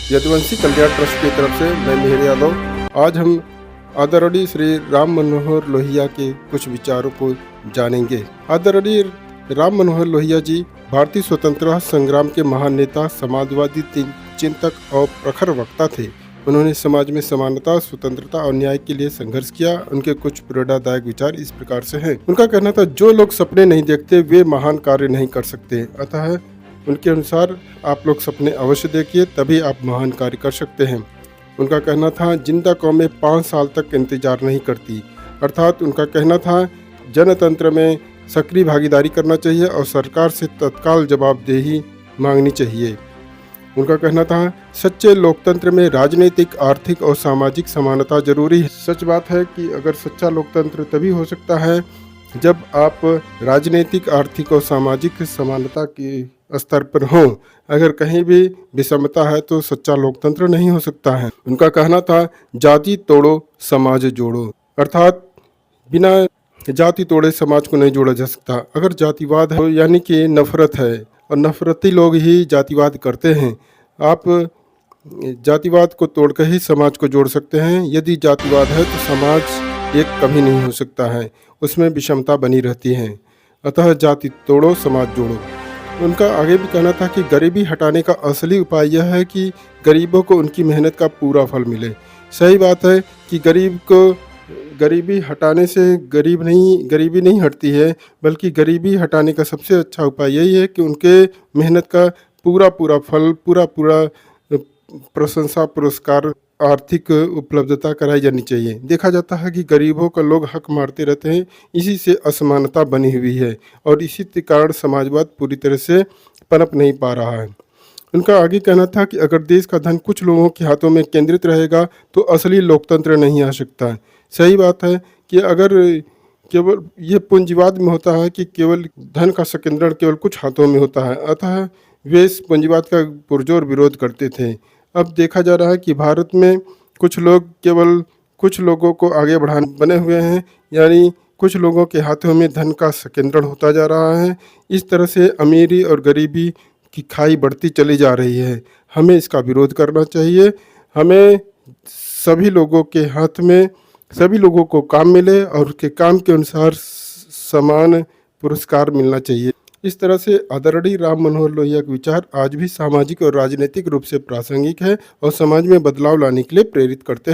यदुवंशी कल्याण trust की तरफ से मैं मिहिर यादव। आज हम आदरणीय श्री राम मनोहर लोहिया के कुछ विचारों को जानेंगे। आदरणीय राम मनोहर लोहिया जी भारतीय स्वतंत्रता संग्राम के महान नेता, समाजवादी चिंतक और प्रखर वक्ता थे। उन्होंने समाज में समानता, स्वतंत्रता और न्याय के लिए संघर्ष किया। उनके कुछ प्रेरणादायक विचार इस प्रकार से हैं। उनका कहना था, जो लोग सपने नहीं देखते वे महान कार्य नहीं कर सकते। अतः उनके अनुसार आप लोग सपने अवश्य देखिए, तभी आप महान कार्य कर सकते हैं। उनका कहना था, जिंदा कौमें 5 साल तक इंतजार नहीं करती। अर्थात उनका कहना था, जनतंत्र में सक्रिय भागीदारी करना चाहिए और सरकार से तत्काल जवाबदेही मांगनी चाहिए। उनका कहना था, सच्चे लोकतंत्र में राजनीतिक, आर्थिक और सामाजिक समानता जरूरी है। सच बात है कि अगर सच्चा लोकतंत्र तभी हो सकता है जब आप राजनीतिक, आर्थिक और सामाजिक समानता के स्तर पर हों। अगर कहीं भी विषमता है तो सच्चा लोकतंत्र नहीं हो सकता है। उनका कहना था, जाति तोड़ो समाज जोड़ो। अर्थात बिना जाति तोड़े समाज को नहीं जोड़ा जा सकता। अगर जातिवाद है यानी कि नफरत है, और नफरती लोग ही जातिवाद करते हैं। आप जातिवाद को तोड़कर ही समाज को जोड़ सकते हैं। यदि जातिवाद है तो समाज एक कभी नहीं हो सकता है, उसमें विषमता बनी रहती है। अतः जाति तोड़ो समाज जोड़ो। उनका आगे भी कहना था कि गरीबी हटाने का असली उपाय यह है कि गरीबों को उनकी मेहनत का पूरा फल मिले। सही बात है कि गरीबी हटाने से गरीबी नहीं हटती है, बल्कि गरीबी हटाने का सबसे अच्छा उपाय यही है कि उनके मेहनत का पूरा फल, पूरा प्रशंसा, पुरस्कार, आर्थिक उपलब्धता कराई जानी चाहिए। देखा जाता है कि गरीबों का लोग हक मारते रहते हैं, इसी से असमानता बनी हुई है और इसी के कारण समाजवाद पूरी तरह से पनप नहीं पा रहा है। उनका आगे कहना था कि अगर देश का धन कुछ लोगों के हाथों में केंद्रित रहेगा तो असली लोकतंत्र नहीं आ सकता है। सही बात है कि अगर केवल ये पूंजीवाद में होता है कि केवल धन का संकेंद्रण केवल कुछ हाथों में होता है, अतः वे इस पूंजीवाद का पुरजोर विरोध करते थे। अब देखा जा रहा है कि भारत में कुछ लोग केवल कुछ लोगों को आगे बढ़ाने बने हुए हैं, यानी कुछ लोगों के हाथों में धन का संकेंद्रण होता जा रहा है। इस तरह से अमीरी और गरीबी की खाई बढ़ती चली जा रही है। हमें इसका विरोध करना चाहिए। हमें सभी लोगों के हाथ में सभी लोगों को काम मिले और उसके काम के अनुसार समान पुरस्कार मिलना चाहिए। इस तरह से आदरणीय राम मनोहर लोहिया के विचार आज भी सामाजिक और राजनीतिक रूप से प्रासंगिक है और समाज में बदलाव लाने के लिए प्रेरित करते हैं।